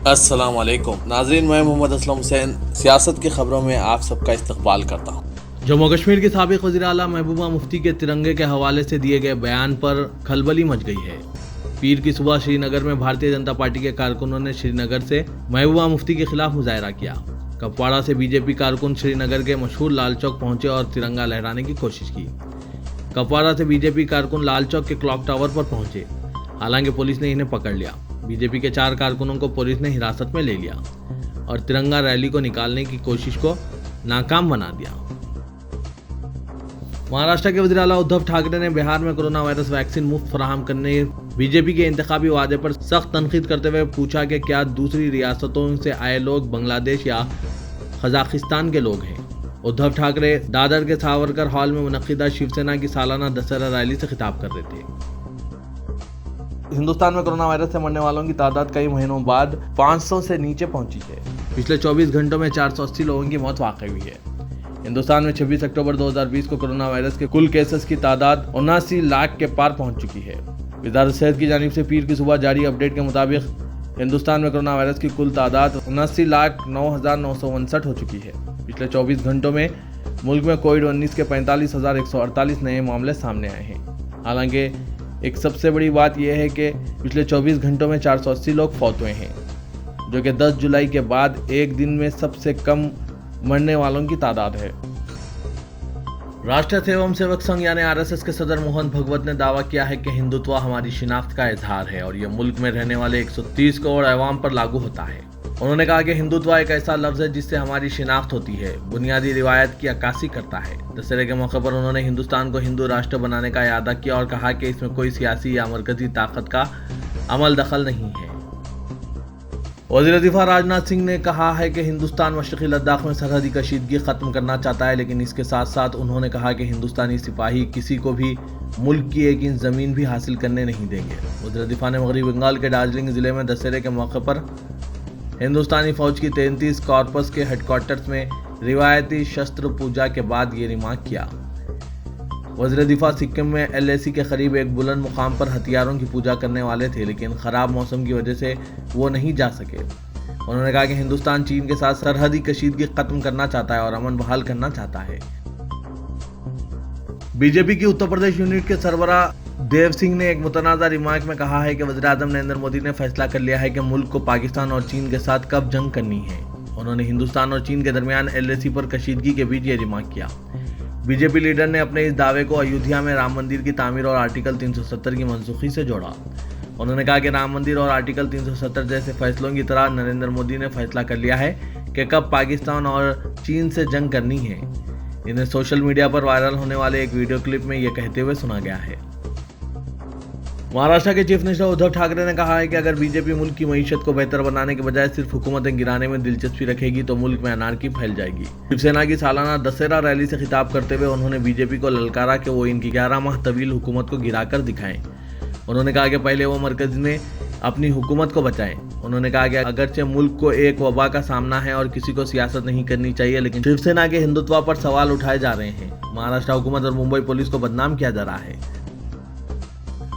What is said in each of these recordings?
अस्सलाम वालेकुम नाज़रीन, मैं मोहम्मद असलम हुसैन सियासत की खबरों में आप सबका इस्तकबाल करता हूँ। जम्मू कश्मीर के साबिक वज़ीर आला महबूबा मुफ्ती के तिरंगे के हवाले से दिए गए बयान पर खलबली मच गई है। पीर की सुबह श्रीनगर में भारतीय जनता पार्टी के कारकुनों ने श्रीनगर से महबूबा मुफ्ती के खिलाफ मुजाहरा किया। कपवाड़ा से बीजेपी कारकुन श्रीनगर के मशहूर लाल चौक पहुंचे और तिरंगा लहराने की कोशिश की। कपवाड़ा से बीजेपी कारकुन लाल चौक के क्लॉक टावर पर पहुंचे, हालांकि पुलिस ने इन्हें पकड़ लिया। बीजेपी के 4 कारकुनों को पुलिस ने हिरासत में ले लिया और तिरंगा रैली को निकालने की कोशिश को नाकाम बना दिया। महाराष्ट्र के वज़ीर आला उद्धव ठाकरे ने बिहार में कोरोना वायरस वैक्सीन मुफ्त फराहम करने बीजेपी के इंतखाबी वादे पर सख्त तनकीद करते हुए पूछा कि क्या दूसरी रियासतों से आए लोग बांग्लादेश या कजाकिस्तान के लोग हैं। उद्धव ठाकरे दादर के सावरकर हॉल में मुनक्किदा शिवसेना की सालाना दशहरा रैली से खिताब कर रहे थे। हिंदुस्तान में कोरोना वायरस से मरने वालों की तादाद कई महीनों बाद 500 से नीचे पहुंची है। पिछले 24 घंटों में 480 लोगों की मौत वाक़ई हुई है। हिंदुस्तान में 26 अक्टूबर 2020 को कोरोना वायरस के कुल केसेस की तादाद 79 लाख के पार पहुंच चुकी है। वज़ारत सेहत की जानिब से पीर की सुबह जारी अपडेट के मुताबिक हिंदुस्तान में कोरोना वायरस की कुल तादाद 79,09,959 हो चुकी है। पिछले 24 घंटों में मुल्क में कोविड-19 के 45,148 नए मामले सामने आए हैं। हालांकि एक सबसे बड़ी बात यह है कि पिछले 24 घंटों में 480 लोग फौत हुए हैं, जो कि 10 जुलाई के बाद एक दिन में सबसे कम मरने वालों की तादाद है। राष्ट्रीय एवं सेवक संघ यानी आरएसएस के सदर मोहन भगवत ने दावा किया है कि हिंदुत्व हमारी शिनाख्त का इजहार है और यह मुल्क में रहने वाले 130 करोड़ अवाम पर लागू होता है। उन्होंने कहा कि हिंदुत्व एक ऐसा लफ्ज है जिससे हमारी शिनाख्त होती है, बुनियादी रिवायत की अक्कासी करता है। दशहरे के मौके पर उन्होंने हिंदुस्तान को हिंदू राष्ट्र बनाने का इरादा किया और कहा कि इसमें कोई सियासी या मरकजी ताकत का अमल दखल नहीं है। वज़ीर दिफा राजनाथ सिंह ने कहा है कि हिंदुस्तान मशरक़ी लद्दाख में सरहदी कशीदगी खत्म करना चाहता है, लेकिन इसके साथ साथ उन्होंने कहा कि हिंदुस्तानी सिपाही किसी को भी मुल्क की एक इंच ज़मीन भी हासिल करने नहीं देंगे। वज़ीर दिफा ने मगरबी बंगाल के दार्जिलिंग ज़िले में दशहरे के मौके पर हिंदुस्तानी फौज की 33 कॉर्पस के हेडक्वार्टर्स में रिवायती शस्त्र पूजा के बाद ये रिमार्क किया। वज़ीर दिफा सिक्किम में LAC के करीब एक बुलंद मुकाम पर हथियारों की पूजा करने वाले थे, लेकिन ख़राब मौसम की वजह से वो नहीं जा सके। उन्होंने कहा कि हिंदुस्तान चीन के साथ सरहदी कशीदगी खत्म करना चाहता है और अमन बहाल करना चाहता है। बीजेपी की उत्तर प्रदेश यूनिट के सरबराह देव सिंह ने एक मुतनाज़ा रिमार्क में कहा है कि वज़ीर-ए-आज़म नरेंद्र मोदी ने फैसला कर लिया है कि मुल्क को पाकिस्तान और चीन के साथ कब जंग करनी है। उन्होंने हिंदुस्तान और चीन के दरमियान LAC पर कशीदगी के बीच ये रिमार्क किया। बीजेपी लीडर ने अपने इस दावे को अयोध्या में राम मंदिर की तामीर और आर्टिकल 370 की मनसूखी से जोड़ा। उन्होंने कहा कि राम मंदिर और आर्टिकल 370 जैसे फैसलों की तरह नरेंद्र मोदी ने फैसला कर लिया है कि कब पाकिस्तान और चीन से जंग करनी है। इन्हें सोशल मीडिया पर वायरल होने वाले एक वीडियो क्लिप में ये कहते हुए सुना गया है। महाराष्ट्र के चीफ मिनिस्टर उद्धव ठाकरे ने कहा है कि अगर बीजेपी मुल्क की मईशत को बेहतर बनाने के बजाय सिर्फ हुकूमतें गिराने में दिलचस्पी रखेगी तो मुल्क में अनारकी फैल जाएगी। शिवसेना की सालाना दशहरा रैली से खिताब करते हुए उन्होंने बीजेपी को ललकारा कि वो इनकी 11 माह तवील हुकूमत को गिराकर दिखाएं। उन्होंने कहा कि पहले वो मरकज में अपनी हुकूमत को बचाएं। उन्होंने कहा कि अगरचे मुल्क को एक वबा का सामना है और किसी को सियासत नहीं करनी चाहिए, लेकिन शिवसेना के हिंदुत्व पर सवाल उठाए जा रहे हैं। महाराष्ट्र हुकूमत और मुंबई पुलिस को बदनाम किया जा रहा है।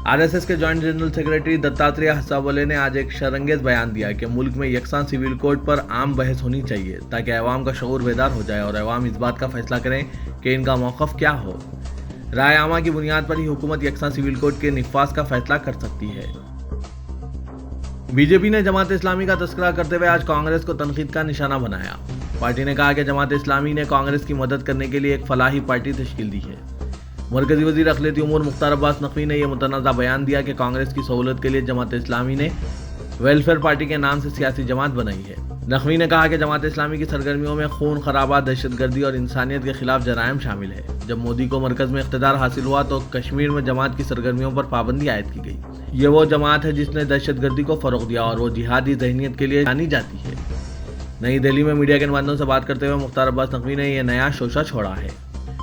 आरएसएस के जॉइंट जनरल सेक्रेटरी दत्तात्रेय हसावले ने आज एक शरंगेज बयान दिया कि मुल्क में यकसान सिविल कोड पर आम बहस होनी चाहिए ताकि अवाम का शऊर बेदार हो जाए और अवाम इस बात का फैसला करें कि इनका मौक़िफ़ क्या हो। राय आमा की बुनियाद पर ही हुकूमत यकसान सिविल कोड के निफाज का फैसला कर सकती है। बीजेपी ने जमात इस्लामी का तस्करा करते हुए आज कांग्रेस को तनकीद का निशाना बनाया। पार्टी ने कहा कि जमात इस्लामी ने कांग्रेस की मदद करने के लिए एक फलाही पार्टी तश्कील दी है। मरकजी वज़ीर अक़लियती उमूर मुख्तार अब्बास नक़वी ने यह मुतनाज़ा बयान दिया कि कांग्रेस की सहूलत के लिए जमात इस्लामी ने वेलफेयर पार्टी के नाम से सियासी जमात बनाई है। नक़वी ने कहा कि जमात इस्लामी की सरगर्मियों में खून खराबा, दहशतगर्दी और इंसानियत के खिलाफ जराइम शामिल है। जब मोदी को मरकज़ में इक़्तिदार हासिल हुआ तो कश्मीर में जमात की सरगर्मियों पर पाबंदी आयद की गई। ये वो जमात है जिसने दहशतगर्दी को फ़रोग़ दिया और वो जिहादी ज़हनीत के लिए जानी जाती है। नई दिल्ली में मीडिया के नुमाइंदों से बात करते हुए मुख्तार अब्बास नक़वी ने यह नया शोशा छोड़ा है।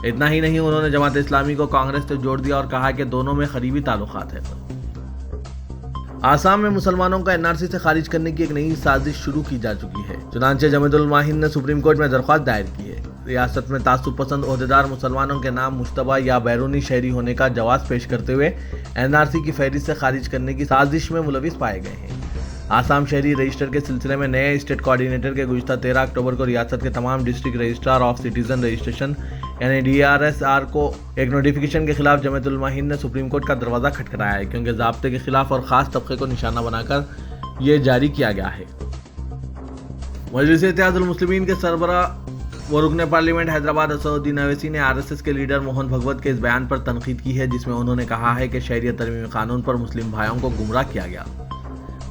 इतना ही नहीं, उन्होंने जमात इस्लामी को कांग्रेस से जोड़ दिया और कहा कि दोनों में करीबी ताल्लुकात है। आसाम में मुसलमानों का NRC से खारिज करने की एक नई साजिश शुरू की जा चुकी है। चुनांचे जमीदुल माहिन ने सुप्रीम कोर्ट में दरख्वास्त दायर की है। रियासत में तासुब पसंद ओहदेदार मुसलमानों के नाम मुश्तबा या बैरूनी शहरी होने का जवाब पेश करते हुए NRC की फहरिस्त से खारिज करने की साजिश में मुलविस पाए गए हैं। आसाम शहरी रजिस्टर के सिलसिले में नए स्टेट कोऑर्डिनेटर के गुज़िश्ता 13 अक्टूबर को रियासत के तमाम district registrar of citizen registration यानी DRSR को एक नोटिफिकेशन के खिलाफ जमात उलमा हिंद ने सुप्रीम कोर्ट का दरवाज़ा खटखटाया है, क्योंकि ज़ाब्ते के खिलाफ और ख़ास तबके को निशाना बनाकर ये जारी किया गया है। मजलिस इत्तेहादुल मुस्लिमीन के सरबरा व रुकने पार्लियामेंट हैदराबाद असदुद्दीन अवैसी ने RSS के लीडर मोहन भगवत के इस बयान पर तनकीद की है, जिसमें उन्होंने कहा है कि शहरियत तरमीमी कानून पर मुस्लिम भाइयों को गुमराह किया गया।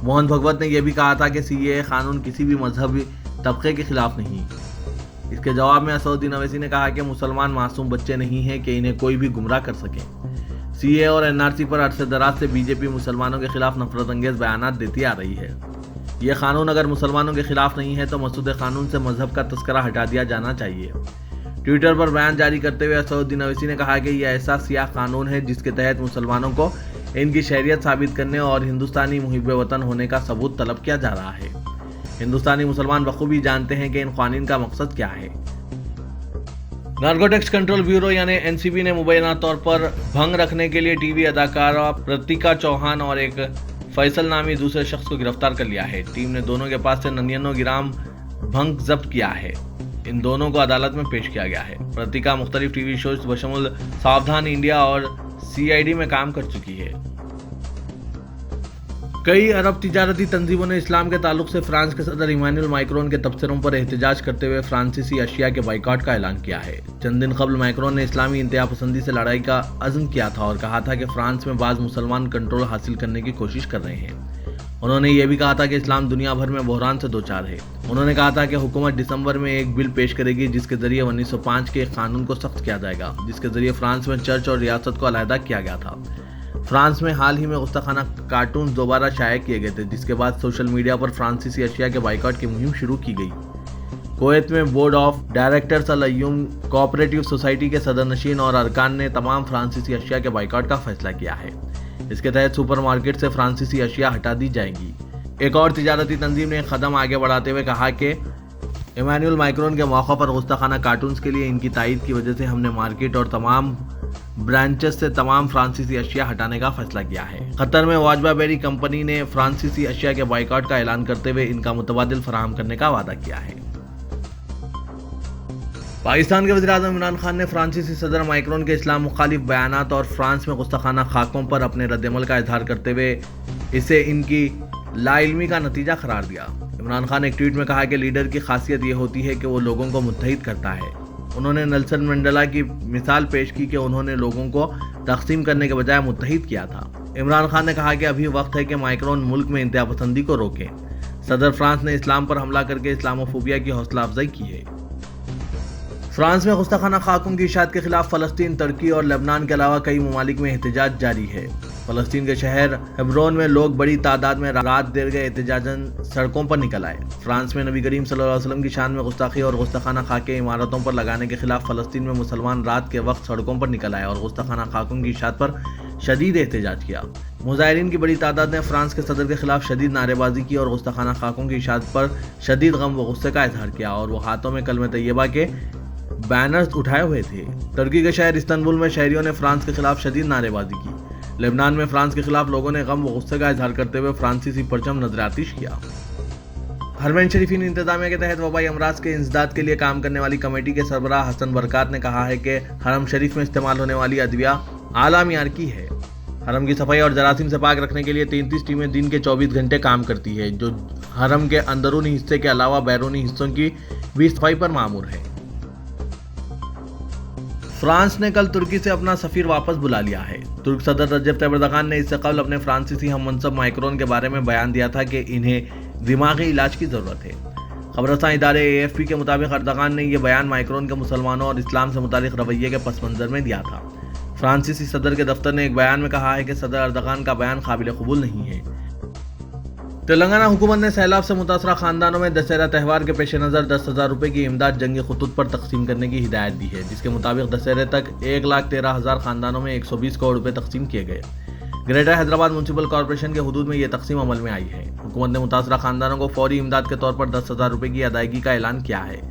मोहन भगवत ने यह भी कहा था कि CAA कानून किसी भी मजहबी तबके के खिलाफ नहीं। इसके जवाब में असदुद्दीन अवैसी ने कहा कि मुसलमान मासूम बच्चे नहीं हैं कि इन्हें कोई भी गुमराह कर सके। CAA और NRC पर अरसे दराज से BJP मुसलमानों के खिलाफ नफरत अंगेज बयानात देती आ रही है। यह कानून अगर मुसलमानों के खिलाफ नहीं है तो मसूदे कानून से मजहब का तस्करा हटा दिया जाना चाहिए। ट्विटर पर बयान जारी करते हुए असदुद्दीन अवैसी ने कहा कि यह ऐसा सियाह कानून है जिसके तहत मुसलमानों को इनकी शहरियत साबित करने और हिंदुस्तानी मुहिब वतन होने का सबूत तलब किया जा रहा है। हिंदुस्तानी मुसलमान बखूबी जानते हैं कि इन कानून का मकसद क्या है। नार्कोटिक्स कंट्रोल ब्यूरो यानी NCB ने मुबैना तौर पर भंग रखने के लिए टीवी अदाकारा प्रतिका चौहान और एक फैसल नामी दूसरे शख्स को गिरफ्तार कर लिया है। टीम ने दोनों के पास से 99 ग्राम भंग जब्त किया है। इन दोनों को अदालत में पेश किया गया है। प्रतिका मुख्तलिफ टीवी शोज बशमुल सावधान इंडिया और CID में काम कर चुकी है। कई अरब तिजारती तंजीमों ने इस्लाम के ताल्लुक से फ्रांस के सदर इमानुएल मैक्रोन के तबसरों पर एहतजाज करते हुए फ्रांसीसी अशिया के बाइकआउट का ऐलान किया है। चंद दिन कबल मैक्रोन ने इस्लामी इंतहा पसंदी से लड़ाई का अज़्म किया था और कहा था कि फ्रांस में बाज़ मुसलमान कंट्रोल हासिल करने की कोशिश कर रहे हैं। उन्होंने ये भी कहा था कि इस्लाम दुनिया भर में बहरान से दो चार है। उन्होंने कहा था कि हुकूमत दिसंबर में एक बिल पेश करेगी जिसके जरिए 1905 के एक कानून को सख्त किया जाएगा, जिसके जरिए फ्रांस में चर्च और रियासत को अलहदा किया गया था। फ्रांस में हाल ही में गुस्ताखाना कार्टून दोबारा शाया किए गए थे, जिसके बाद सोशल मीडिया पर फ्रांसीसी अशिया के बाइकआउट की मुहिम शुरू की गई। कुवैत में board of directors Al Ayyum cooperative society के सदरनशीन और अरकान ने तमाम फ्रांसीसी अशिया के बाइकआउट का फैसला किया है। इसके तहत सुपरमार्केट से फ्रांसीसी अशिया हटा दी जाएंगी। एक और तिजारती तंजीम ने एक कदम आगे बढ़ाते हुए कहा कि इमानुएल मैक्रोन के मौका पर गुस्ताखाना कार्टून्स के लिए इनकी तायद की वजह से हमने मार्केट और तमाम ब्रांचेस से तमाम फ्रांसीसी अशिया हटाने का फैसला किया है। कतर में वाजबा बेरी कंपनी ने फ्रांसीसी अशिया के बाइकआउट का ऐलान करते हुए इनका मुतबादिल फराहम करने का वादा किया है। पाकिस्तान के वज़ीर आज़म इमरान खान ने फ्रांसीसी सदर मैक्रोन के इस्लाम मुखालिफ बयानात और फ्रांस में गुस्ताखाना खाकों पर अपने रद्दमल का इजहार करते हुए इसे इनकी लाइल्मी का नतीजा करार दिया। इमरान खान ने एक ट्वीट में कहा कि लीडर की खासियत ये होती है कि वो लोगों को मुत्तहिद करता है। उन्होंने नेल्सन मंडेला की मिसाल पेश की कि उन्होंने लोगों को तकसीम करने के बजाय मुत्तहिद किया था। इमरान खान ने कहा कि अभी वक्त है कि मैक्रोन मुल्क में इंतहा पसंदी को रोके। सदर फ्रांस ने इस्लाम पर हमला करके इस्लामोफोबिया की हौसला अफजाई की है। फ्रांस में गुस्ताखाना खाकों की इशाअत के खिलाफ फलस्तीन, तुर्की और लेबनान के अलावा कई ममालिक में एहतजाज जारी है। फलस्तीन के शहर हेब्रोन में लोग बड़ी तादाद में रात देर गए एहतजाजन सड़कों पर निकल आए। फ्रांस में नबी करीम सल्लल्लाहु अलैहि वसल्लम की शान में गुस्ताखी और गुस्ताखाना खाके इमारतों पर लगाने के खिलाफ फलस्तीन में मुसलमान रात के वक्त सड़कों पर निकल आए और गुस्ताखाना खाकों की इशाअत पर शदीद एहतजाज किया। मुजाहिरीन की बड़ी तादाद ने फ्रांस के सदर के खिलाफ शदीद नारेबाजी की और गुस्ताखाना खाकों की इशाअत पर शदीद गम व गुस्से का इजहार किया और वो हाथों में कलमे तैयबा के बैनर्स उठाए हुए थे। तुर्की के शहर इस्तांबुल में शहरियों ने फ्रांस के खिलाफ शदीद नारेबाजी की। लेबनान में फ्रांस के खिलाफ लोगों ने गम व गुस्से का इजहार करते हुए फ्रांसीसी परचम नजरातिश किया। हरमैन शरीफीन इंतजामिया के तहत वबाई अमराज के इंसदाद के लिए काम करने वाली कमेटी के सरबराह हसन बरकात ने कहा है कि हरम शरीफ में इस्तेमाल होने वाली अदविया आला मियार की है। हरम की सफाई और जरासीम से पाक रखने के लिए 33 टीमें दिन के 24 घंटे काम करती है, जो हरम के अंदरूनी हिस्से के अलावा बैरूनी हिस्सों की भी सफाई पर मामूर है। फ्रांस ने कल तुर्की से अपना सफीर वापस बुला लिया है। तुर्क सदर रजब तैयब एर्दोगान ने इससे कबल अपने फ्रांसीसी हममनसब मैक्रोन के बारे में बयान दिया था कि इन्हें दिमागी इलाज की जरूरत है। खबरसां इदारे AFP के मुताबिक एर्दोगान ने यह बयान मैक्रोन के मुसलमानों और इस्लाम से मुतालिक रवैये के पस मंजर में दिया था। फ्रांसीसी सदर के दफ्तर ने एक बयान में कहा है कि सदर एर्दोगान का बयान काबिल कबूल नहीं है। तेलंगाना हुकूमत ने सैलाब से मुतासरा खानदानों में दशहरा त्यौहार के पेश नज़र 10,000 रुपये की इमदाद जंगी खुतूत पर तकसीम करने की हिदायत दी है, जिसके मुताबिक दशहरे तक 1,13,000 खानदानों में 120 करोड़ रुपये तकसीम किए गए। ग्रेटर हैदराबाद म्यूनसिपल कॉर्पोरेशन के हुदूद में यह तकसीम अमल में आई है। हुकूमत ने मुतासरा खानदानों को फौरी इमदाद के तौर पर 10,000 रुपये की अदायगी का ऐलान किया है।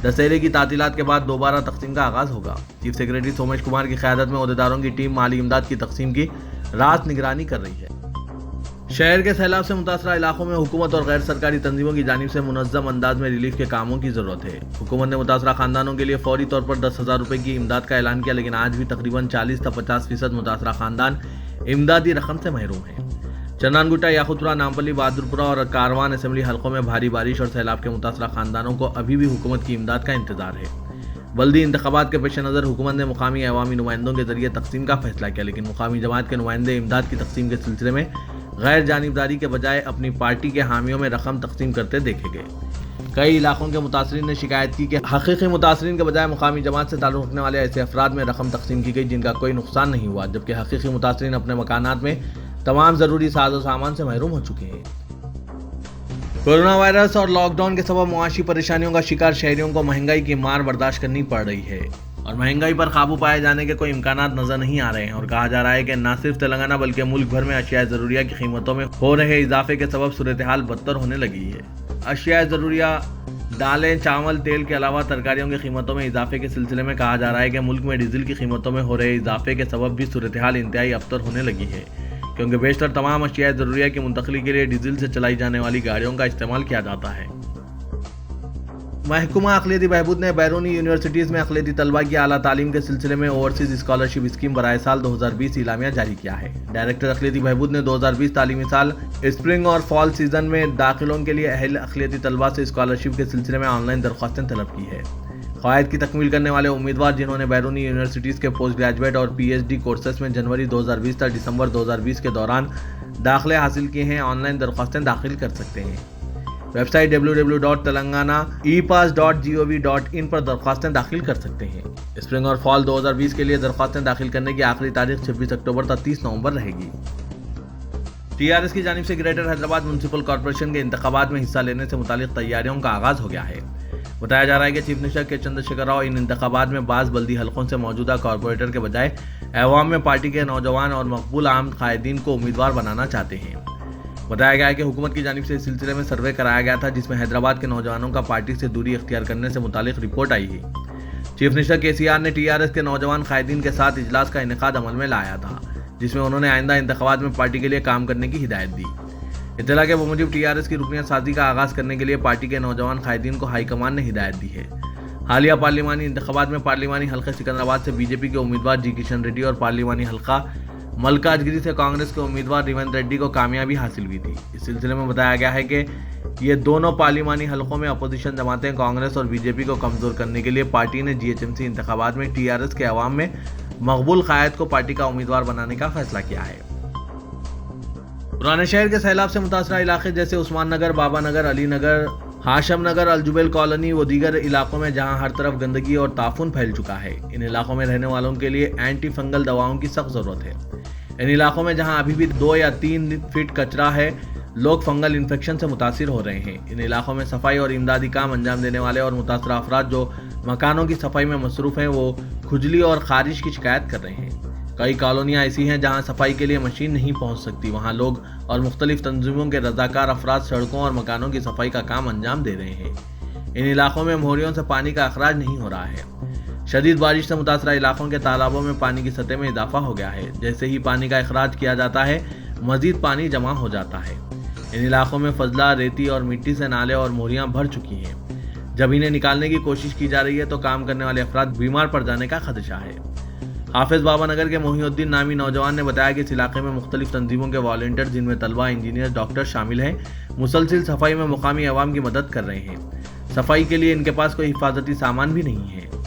दशहरे की तातीलात के बाद दोबारा तकसीम का आगाज होगा। चीफ सेक्रेटरी सोमेश कुमार की क़यादत में अहदेदारों की टीम माली इमदाद की तकसीम की रात निगरानी कर रही है। शहर के सैलाब से मुतासरा इलाकों में हुकूमत और गैर सरकारी तंजीमों की जानिब से मुनज़्ज़म अंदाज में रिलीफ के कामों की ज़रूरत है। हुकूमत ने मुतासरा खानदानों के लिए फौरी तौर पर 10,000 रुपये की इमदाद का ऐलान किया, लेकिन आज भी तकरीबन 40 से 50% मुतासरा खानदान इमदादी रकम से महरूम हैं। चन्नानगुट्टा, याकुतपुरा, नामपल्ली, बहादुरपुरा और कारवान असेंबली हलकों में भारी बारिश और सैलाब के मुतासरा खानदानों को अभी भी हुकूमत की इमदाद का इंतजार है। बल्दी इंतखाबात के पेश नज़र हुकूमत ने मुकामी अवामी नुमाइंदों के जरिए तकसीम का फैसला किया, लेकिन मुकामी जमात के नुमाइंदे इमदाद की तकसीम के सिलसिले में गैर जानिबदारी के बजाय अपनी पार्टी के हामियों में रकम तकसीम करते देखे गए। कई इलाकों के मुतासरीन ने शिकायत की कि हकीकी मुतासरीन के बजाय मुकामी जमात से ताल्लुक़ रखने वाले ऐसे अफराद में रकम तकसीम की गई जिनका कोई नुकसान नहीं हुआ, जबकि हकीकी मुतासरीन अपने मकानात में तमाम ज़रूरी साजो सामान से महरूम हो चुके हैं। कोरोना वायरस और लॉकडाउन के सबब मुआशी परेशानियों का शिकार शहरियों को महंगाई की मार बर्दाश्त करनी पड़ रही है और महंगाई पर काबू पाए जाने के कोई इम्कानात नजर नहीं आ रहे हैं और कहा जा रहा है कि न सिर्फ तेलंगाना बल्कि मुल्क भर में अशिया ज़रूरिया की कीमतों में हो रहे इजाफे के सबब सूरत हाल बदतर होने लगी है। अशिया ज़रूरिया दालें, चावल, तेल के अलावा तरकारियों की कीमतों में इजाफे के सिलसिले में कहा जा रहा है कि मुल्क में डीजल की कीमतों में हो रहे इजाफे के सबब भी सूरत हाल इंतहाई अबतर होने लगी है, क्योंकि बेशतर तमाम अशिया ज़रूरिया की मुंतकली के लिए डीजल से चलाई जाने वाली गाड़ियों का इस्तेमाल किया जाता है। महकमा अक़लियती बहबूद ने बैरूनी यूनिवर्सिटीज़ में अक़लियती तलबा की आला तालीम के सिलसिले में ओवरसीज़ स्कॉलरशिप स्कीम बराए साल 2020 इलामिया जारी किया है। डायरेक्टर अक़लियती बहबूद ने 2020 तालीमी साल स्प्रिंग और फॉल सीजन में दाखिलों के लिए अहल अक़लियती तलबा से स्कॉलरशिप के सिलसिले में ऑनलाइन दरख्वास्तें तलब की है। क़वायद की तकमील करने वाले उम्मीदवार जिन्होंने बैरूनी यूनिवर्सिटीज़ के पोस्ट ग्रेजुएट और PhD कोर्सेस में जनवरी 2020 तक दिसंबर 2020 के दौरान दाखिले हासिल किए हैं, ऑनलाइन दरख्वास्तें दाखिल कर सकते हैं। वेबसाइट www.telangana.epass.gov.in पर दरख्वास्तें दाखिल कर सकते हैं। स्प्रिंग और फॉल 2020 के लिए दरख्वास्तें दाखिल करने की आखिरी तारीख 26 अक्टूबर तक 30 नवंबर रहेगी। TRS की जानिब से ग्रेटर हैदराबाद म्युनिसिपल कॉर्पोरेशन के इंतखाबात में हिस्सा लेने से मुतालिक तैयारियों का आगाज हो गया है। बताया जा रहा है कि चीफ मिनिस्टर के चंद्रशेखर राव इन इंतखाबात में बाज़ बल्दी हलकों से मौजूदा कॉर्पोरेटर के बजाय अवाम में पार्टी के नौजवान और मकबूल आम कायदीन को उम्मीदवार बनाना चाहते हैं। बताया गया है कि हुकूमत की जानिब से इस सिलसिले में सर्वे कराया गया था, जिसमें हैदराबाद के नौजवानों का पार्टी से दूरी इख्तियार करने से मुतालिक रिपोर्ट आई है। चीफ मिनिस्टर KCR ने TRS के नौजवान कायदीन के साथ इजलास का इनेकाद अमल में लाया था, जिसमें उन्होंने आइंदा इंतखाबात में पार्टी के लिए काम करने की हिदायत दी। इत्तला के मुताबिक TRS की रुकनियत साजी का आगाज़ करने के लिए पार्टी के नौजवान कायदीन को हाईकमान ने हिदायत दी है। हालिया पार्लिमानी इंतखाबात में पार्लिमानी हल्के सिकंदराबाद से BJP के उम्मीदवार G किशन रेड्डी और पार्लिमानी हल्का मलकाजगिरी से कांग्रेस के उम्मीदवार रेवंत रेड्डी को कामयाबी हासिल हुई थी। इस सिलसिले में बताया गया है कि ये दोनों पार्लिमानी हलकों में अपोजिशन जमातें कांग्रेस और BJP को कमज़ोर करने के लिए पार्टी ने GHMC इंतखाबात में TRS के अवाम में मकबूल कायद को पार्टी का उम्मीदवार बनाने का फैसला किया है। पुराने शहर के सैलाब से मुतासरा इलाके जैसे उस्मान नगर, बाबा नगर, अली नगर, हाशम नगर, अलजुबेल कॉलोनी व दीगर इलाकों में जहां हर तरफ गंदगी और ताफून फैल चुका है, इन इलाकों में रहने वालों के लिए एंटी फंगल दवाओं की सख्त ज़रूरत है। इन इलाकों में जहां अभी भी 2 या 3 फीट कचरा है, लोग फंगल इन्फेक्शन से मुतासिर हो रहे हैं। इन इलाकों में सफाई और इमदादी काम अंजाम देने वाले और मुतासरा अफराद जो मकानों की सफाई में मसरूफ़ हैं, वो खुजली और खारिश की शिकायत कर रहे हैं। कई कॉलोनियाँ ऐसी हैं जहां सफाई के लिए मशीन नहीं पहुंच सकती, वहां लोग और मुख्तलिफ तंजीमों के रजाकार अफराद सड़कों और मकानों की सफाई का काम अंजाम दे रहे हैं। इन इलाकों में मोहरियों से पानी का अखराज नहीं हो रहा है। शदीद बारिश से मुतासरा इलाकों के तालाबों में पानी की सतह में इजाफा हो गया है। जैसे ही पानी का अखराज किया जाता है, मजीद पानी जमा हो जाता है। इन इलाकों में फजला, रेती और मिट्टी से नाले और मोहरियाँ भर चुकी हैं। जब इन्हें निकालने की कोशिश की जा रही है तो काम करने वाले अफराद बीमार पड़ जाने का खदशा है। हाफिज बाबा नगर के मोहिउद्दीन नामी नौजवान ने बताया कि इस इलाके में मुख्तलिफ तंजीमों के वॉलंटियर, जिनमें तलबा, इंजीनियर, डॉक्टर शामिल हैं, मुसलसिल सफाई में मुकामी अवाम की मदद कर रहे हैं। सफाई के लिए इनके पास कोई हिफाजती सामान भी नहीं है।